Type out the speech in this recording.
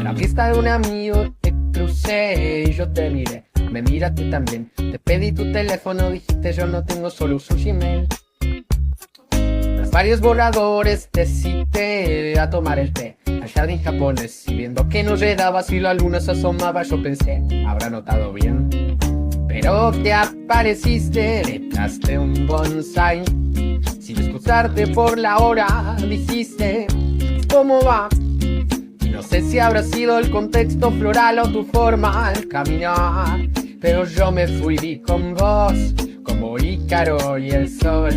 En la fiesta de un amigo te crucé y yo te miré. Me miraste también. Te pedí tu teléfono, dijiste yo no tengo, solo uso Gmail. Tras varios borradores te cité a tomar el té al jardín japonés. Y viendo que no llegabas y la luna se asomaba, yo pensé, habrá notado bien. Pero te apareciste detrás de un bonsai. Sin excusarte por la hora, dijiste, ¿cómo va? Y no sé si habrá sido el contexto floral o tu forma al caminar, pero yo me fui con vos, como Ícaro y el sol.